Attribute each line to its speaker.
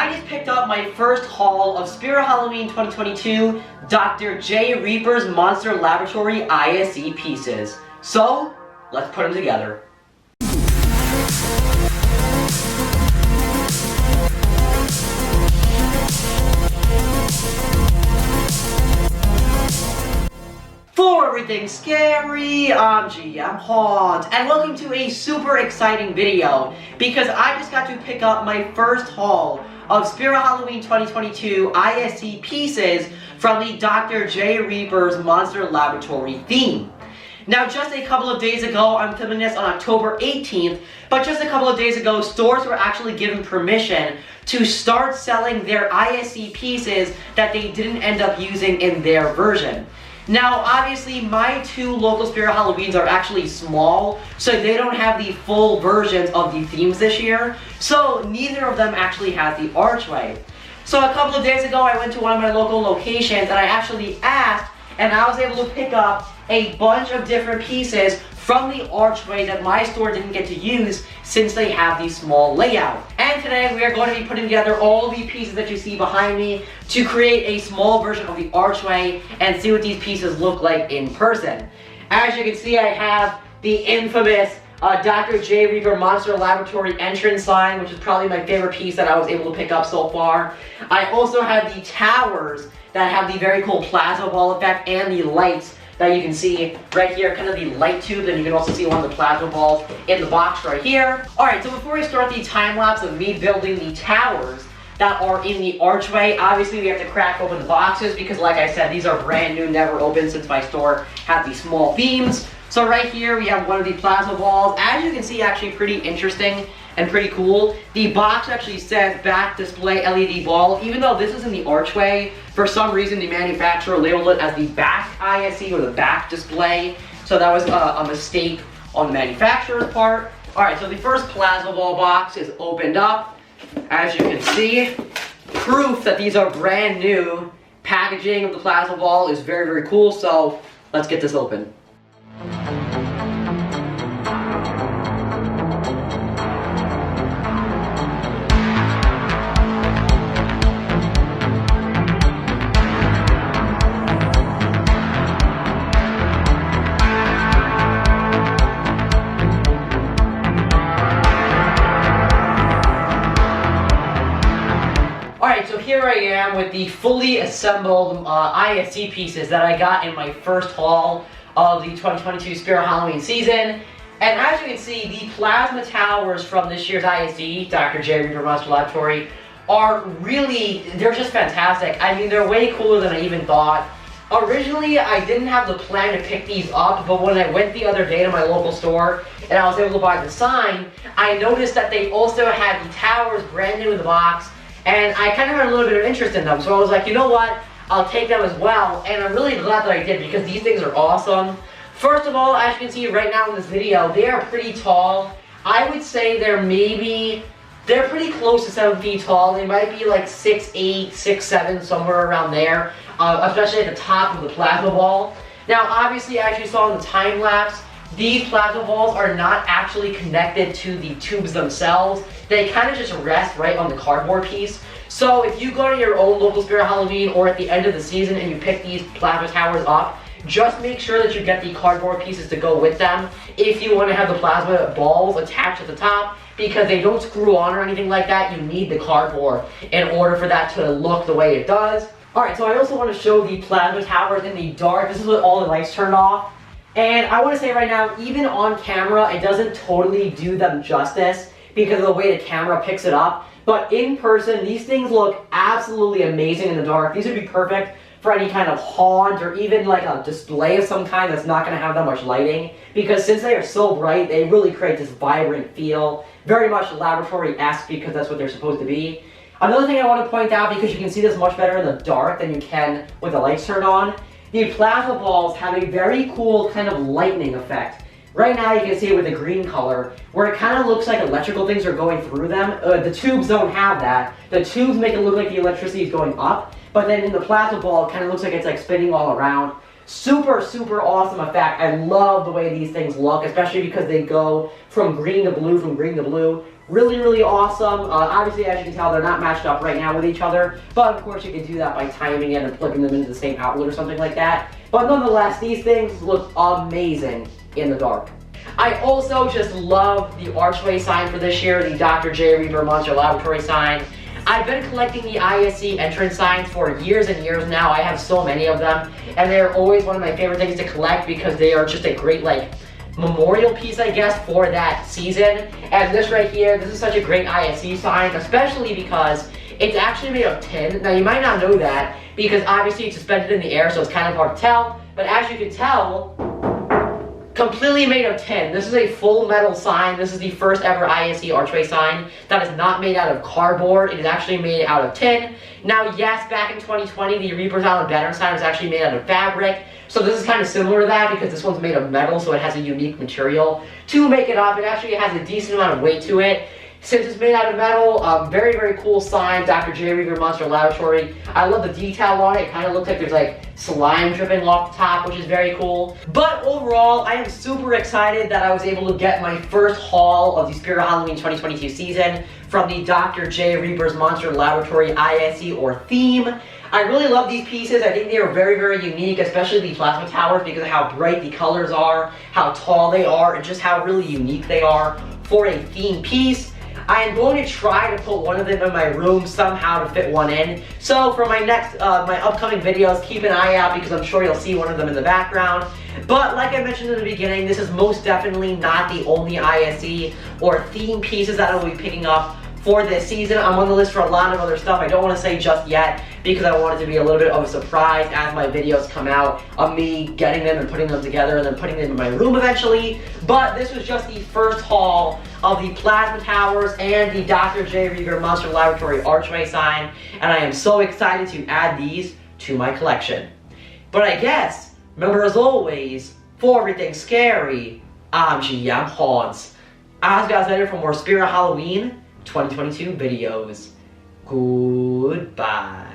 Speaker 1: I just picked up my first haul of Spirit Halloween 2022 Dr. J. Reaper's Monster Laboratory ISE pieces. So, let's put them together. For everything scary, I'm GMHaunts, and welcome to a super exciting video because I just got to pick up my first haul of Spirit Halloween 2022 ISE pieces from the Dr. J. Reaper's Monster Laboratory theme. Now, just a couple of days ago, I'm filming this on October 18th, but just a couple of days ago, stores were actually given permission to start selling their ISE pieces that they didn't end up using in their version. Now, obviously, my two local Spirit Halloweens are actually small, so they don't have the full versions of the themes this year, so neither of them actually has the Archway. So a couple of days ago, I went to one of my local locations, and I actually asked, and I was able to pick up a bunch of different pieces from the Archway that my store didn't get to use since they have the small layout. And today we are going to be putting together all the pieces that you see behind me to create a small version of the Archway and see what these pieces look like in person. As you can see, I have the infamous Dr. J. Reaper Monster Laboratory entrance sign, which is probably my favorite piece that I was able to pick up so far. I also have the towers that have the very cool plasma ball effect and the lights that you can see right here, kind of the light tube, and you can also see one of the plasma balls in the box right here. Alright, so before we start the time lapse of me building the towers that are in the Archway, obviously we have to crack open the boxes because, like I said, these are brand new, never opened since my store had these small themes. So right here we have one of the plasma balls. As you can see, actually pretty interesting and pretty cool. The box actually says back display LED ball. Even though this is in the Archway, for some reason the manufacturer labeled it as the back ISE or the back display. So that was a mistake on the manufacturer's part. Alright, so the first plasma ball box is opened up. As you can see, proof that these are brand new. Packaging of the plasma ball is very, very cool. So let's get this open. Alright, so here I am with the fully assembled ISE pieces that I got in my first haul of the 2022 Spirit Halloween season. And as you can see, the plasma towers from this year's ISE, Dr. J. Reaper Monster Laboratory, are really, they're just fantastic. I mean, they're way cooler than I even thought. Originally, I didn't have the plan to pick these up, but when I went the other day to my local store and I was able to buy the sign, I noticed that they also had the towers brand new in the box. And I kind of had a little bit of interest in them, so I was like, you know what, I'll take them as well, and I'm really glad that I did because these things are awesome. First of all, as you can see right now in this video, they are pretty tall. I would say they're pretty close to 7 feet tall. They might be like 6'8", 6'7", somewhere around there, especially at the top of the plasma ball. Now, obviously, as you saw in the time lapse, these plasma balls are not actually connected to the tubes themselves. They kind of just rest right on the cardboard piece. So if you go to your own local Spirit Halloween or at the end of the season and you pick these plasma towers up, just make sure that you get the cardboard pieces to go with them if you want to have the plasma balls attached at the top, because they don't screw on or anything like that. You need the cardboard in order for that to look the way it does. Alright, so I also want to show the plasma towers in the dark. This is with all the lights turned off. And I want to say right now, even on camera, it doesn't totally do them justice because of the way the camera picks it up. But in person, these things look absolutely amazing in the dark. These would be perfect for any kind of haunt or even like a display of some kind that's not going to have that much lighting. Because since they are so bright, they really create this vibrant feel. Very much laboratory-esque because that's what they're supposed to be. Another thing I want to point out, because you can see this much better in the dark than you can with the lights turned on, the plasma balls have a very cool kind of lightning effect. Right now you can see it with the green color, where it kind of looks like electrical things are going through them. The tubes don't have that. The tubes make it look like the electricity is going up, but then in the plasma ball it kind of looks like it's like spinning all around. Super, super awesome effect. I love the way these things look, especially because they go from green to blue, Really, really awesome. Obviously, as you can tell, they're not matched up right now with each other, but of course you can do that by timing it and plugging them into the same outlet or something like that. But nonetheless, these things look amazing in the dark. I also just love the Archway sign for this year, the Dr. J. Reaper Monster Laboratory sign. I've been collecting the ISE entrance signs for years and years now. I have so many of them, and they're always one of my favorite things to collect because they are just a great, like, memorial piece, I guess, for that season. And this right here, this is such a great ISE sign, especially because it's actually made of tin. Now, you might not know that because obviously it's suspended in the air, so it's kind of hard to tell. But as you can tell, completely made of tin. This is a full metal sign. This is the first ever ISE Archway sign that is not made out of cardboard. It is actually made out of tin. Now, yes, back in 2020, the Reaper's Island banner sign was actually made out of fabric. So this is kind of similar to that because this one's made of metal, so it has a unique material to make it up. It actually has a decent amount of weight to it. Since it's made out of metal, very, very cool sign, Dr. J. Reaper Monster Laboratory. I love the detail on it. It kind of looks like there's like slime dripping off the top, which is very cool. But overall, I am super excited that I was able to get my first haul of the Spirit Halloween 2022 season from the Dr. J. Reaper's Monster Laboratory ISE or theme. I really love these pieces. I think they are very, very unique, especially the plasma towers because of how bright the colors are, how tall they are, and just how really unique they are for a theme piece. I am going to try to put one of them in my room somehow to fit one in. So for my next, my upcoming videos, keep an eye out because I'm sure you'll see one of them in the background. But like I mentioned in the beginning, this is most definitely not the only ISE or theme pieces that I will be picking up for this season. I'm on the list for a lot of other stuff. I don't want to say just yet because I want it to be a little bit of a surprise as my videos come out of me getting them and putting them together and then putting them in my room eventually. But this was just the first haul of the plasma towers and the Dr. J. Reaper Monster Laboratory Archway sign, and I am so excited to add these to my collection. But I guess, remember as always, for everything scary, I'm GMHaunts. I'll see you guys later for more Spirit Halloween 2022 videos. Goodbye.